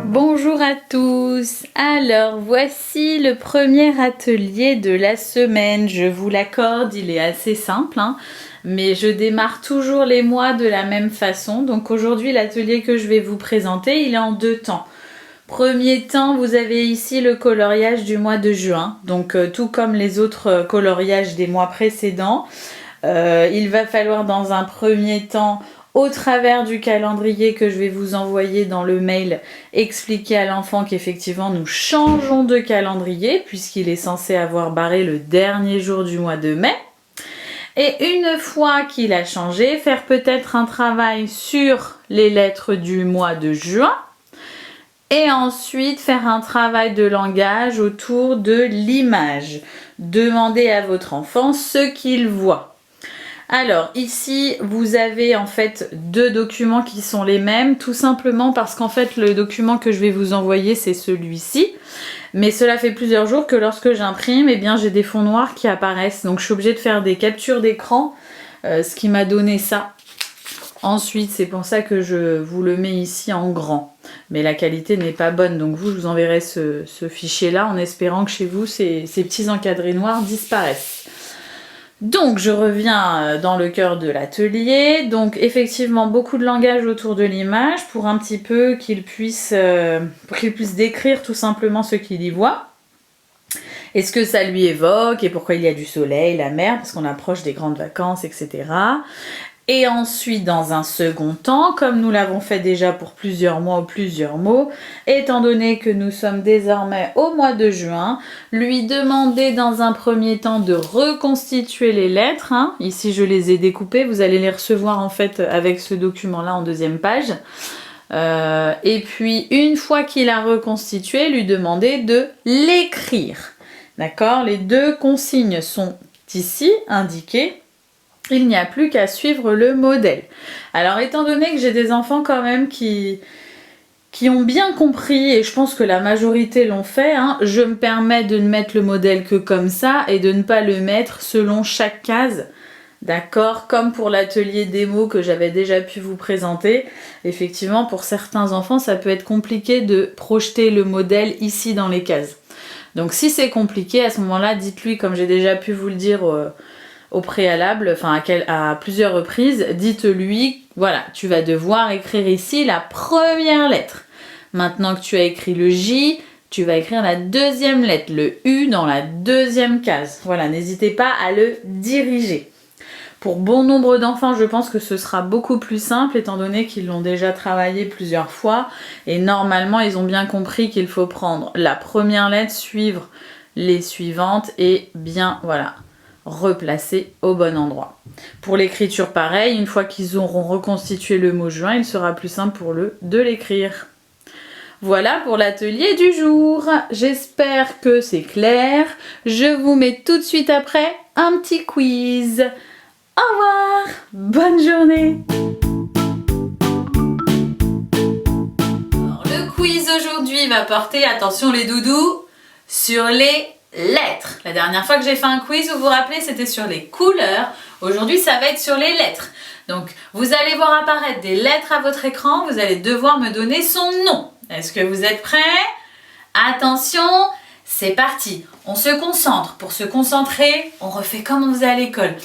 Bonjour à tous, alors voici le premier atelier de la semaine, je vous l'accorde, il est assez simple, mais je démarre toujours les mois de la même façon. Donc aujourd'hui l'atelier que je vais vous présenter, il est en deux temps. Premier temps, vous avez ici le coloriage du mois de juin, donc tout comme les autres coloriages des mois précédents, il va falloir dans un premier temps, au travers du calendrier que je vais vous envoyer dans le mail, expliquer à l'enfant qu'effectivement nous changeons de calendrier puisqu'il est censé avoir barré le dernier jour du mois de mai. Et une fois qu'il a changé, faire peut-être un travail sur les lettres du mois de juin et ensuite faire un travail de langage autour de l'image. Demandez à votre enfant ce qu'il voit. Alors ici vous avez en fait deux documents qui sont les mêmes, tout simplement parce qu'en fait le document que je vais vous envoyer c'est celui-ci, mais cela fait plusieurs jours que lorsque j'imprime, eh bien j'ai des fonds noirs qui apparaissent, donc je suis obligée de faire des captures d'écran, ce qui m'a donné ça. Ensuite c'est pour ça que je vous le mets ici en grand, mais la qualité n'est pas bonne, donc je vous enverrai ce fichier là en espérant que chez vous ces petits encadrés noirs disparaissent. Donc je reviens dans le cœur de l'atelier, donc effectivement beaucoup de langage autour de l'image pour un petit peu qu'il puisse décrire tout simplement ce qu'il y voit et ce que ça lui évoque et pourquoi il y a du soleil, la mer, parce qu'on approche des grandes vacances, etc. Et ensuite, dans un second temps, comme nous l'avons fait déjà pour plusieurs mois ou plusieurs mots, étant donné que nous sommes désormais au mois de juin, lui demander dans un premier temps de reconstituer les lettres. Ici, je les ai découpées, vous allez les recevoir en fait avec ce document-là en deuxième page. Et puis, une fois qu'il a reconstitué, lui demander de l'écrire. D'accord? Les deux consignes sont ici indiquées. Il n'y a plus qu'à suivre le modèle. Alors étant donné que j'ai des enfants quand même qui ont bien compris, et je pense que la majorité l'ont fait, je me permets de ne mettre le modèle que comme ça et de ne pas le mettre selon chaque case. D'accord? Comme pour l'atelier démo que j'avais déjà pu vous présenter. Effectivement, pour certains enfants, ça peut être compliqué de projeter le modèle ici dans les cases. Donc si c'est compliqué, à ce moment-là, dites-lui, comme j'ai déjà pu vous le dire au préalable, enfin à plusieurs reprises, dites-lui, voilà, tu vas devoir écrire ici la première lettre. Maintenant que tu as écrit le J, tu vas écrire la deuxième lettre, le U dans la deuxième case. Voilà, n'hésitez pas à le diriger. Pour bon nombre d'enfants, je pense que ce sera beaucoup plus simple étant donné qu'ils l'ont déjà travaillé plusieurs fois et normalement, ils ont bien compris qu'il faut prendre la première lettre, suivre les suivantes et bien, voilà, replacer au bon endroit. Pour l'écriture, pareil, une fois qu'ils auront reconstitué le mot juin, il sera plus simple pour eux de l'écrire. Voilà pour l'atelier du jour. J'espère que c'est clair. Je vous mets tout de suite après un petit quiz. Au revoir, bonne journée. Alors, le quiz aujourd'hui va porter, attention les doudous, sur les lettres. La dernière fois que j'ai fait un quiz, vous vous rappelez, c'était sur les couleurs. Aujourd'hui, ça va être sur les lettres. Donc, vous allez voir apparaître des lettres à votre écran. Vous allez devoir me donner son nom. Est-ce que vous êtes prêts? Attention, c'est parti. On se concentre. Pour se concentrer, on refait comme on faisait à l'école.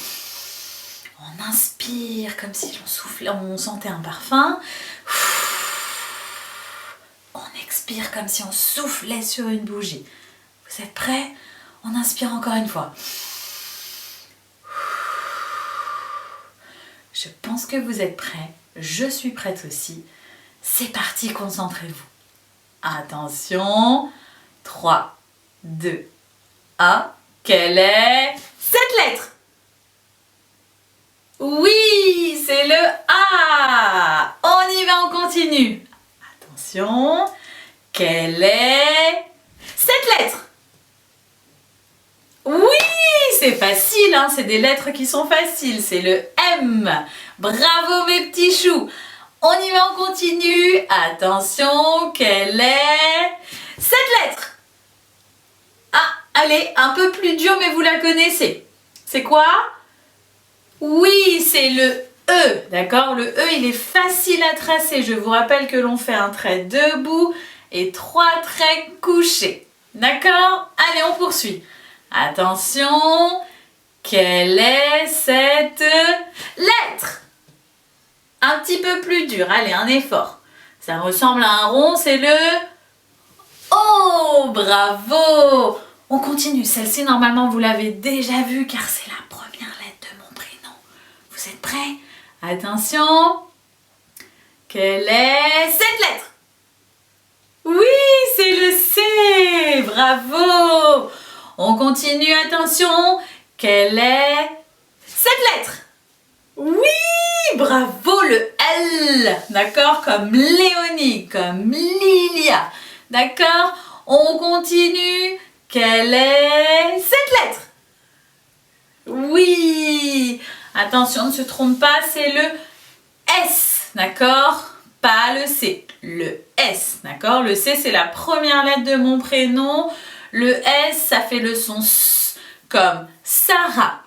On inspire comme si on soufflait, on sentait un parfum. On expire comme si on soufflait sur une bougie. Vous êtes prêts? On inspire encore une fois. Je pense que vous êtes prêts. Je suis prête aussi. C'est parti, concentrez-vous. Attention. 3, 2, 1. Quelle est cette lettre? Oui, c'est le A. On y va, on continue. Attention. Quelle est cette lettre? Oui, c'est facile, c'est des lettres qui sont faciles. C'est le M. Bravo mes petits choux. On y va, on continue. Attention, quelle est cette lettre? Ah, elle est un peu plus dure, mais vous la connaissez. C'est quoi? Oui, c'est le E, d'accord? Le E, il est facile à tracer. Je vous rappelle que l'on fait un trait debout et 3 traits couchés. D'accord? Allez, on poursuit. Attention, quelle est cette lettre? Un petit peu plus dur, allez, un effort. Ça ressemble à un rond, c'est le O, bravo! On continue, celle-ci normalement vous l'avez déjà vue car c'est la première lettre de mon prénom. Vous êtes prêts? Attention, quelle est cette lettre? Oui, c'est le C, bravo! On continue, attention, quelle est cette lettre? Oui, bravo, le L, d'accord, comme Léonie, comme Lilia, d'accord? On continue, quelle est cette lettre? Oui, attention, ne se trompe pas, c'est le S, d'accord? Pas le C, le S, d'accord? Le C, c'est la première lettre de mon prénom. Le S, ça fait le son S, comme Sarah.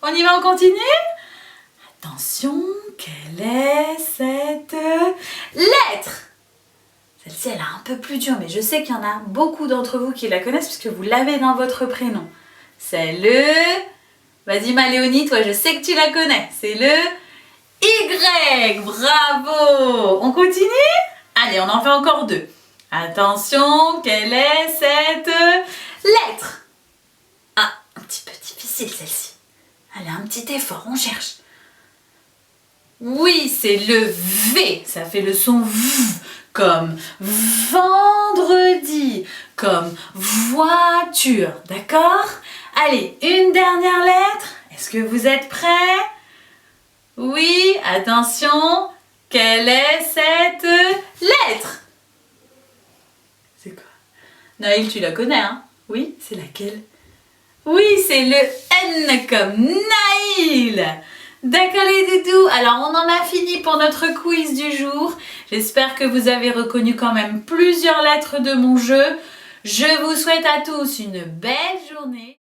On y va, on continue? Attention, quelle est cette lettre? Celle-ci, elle est un peu plus dure, mais je sais qu'il y en a beaucoup d'entre vous qui la connaissent puisque vous l'avez dans votre prénom. C'est le... Vas-y, ma Léonie, toi, je sais que tu la connais. C'est le Y. Bravo! On continue? Allez, on en fait encore 2. Attention, quelle est cette lettre? Ah, un petit peu difficile celle-ci. Allez, un petit effort, on cherche. Oui, c'est le V. Ça fait le son V, comme vendredi, comme voiture. D'accord? Allez, une dernière lettre. Est-ce que vous êtes prêts? Oui, attention. Quelle est cette lettre? C'est quoi? Naïl, tu la connais, hein? Oui, c'est laquelle? Oui, c'est le N comme Naïl. D'accord les doudous, alors on en a fini pour notre quiz du jour. J'espère que vous avez reconnu quand même plusieurs lettres de mon jeu. Je vous souhaite à tous une belle journée.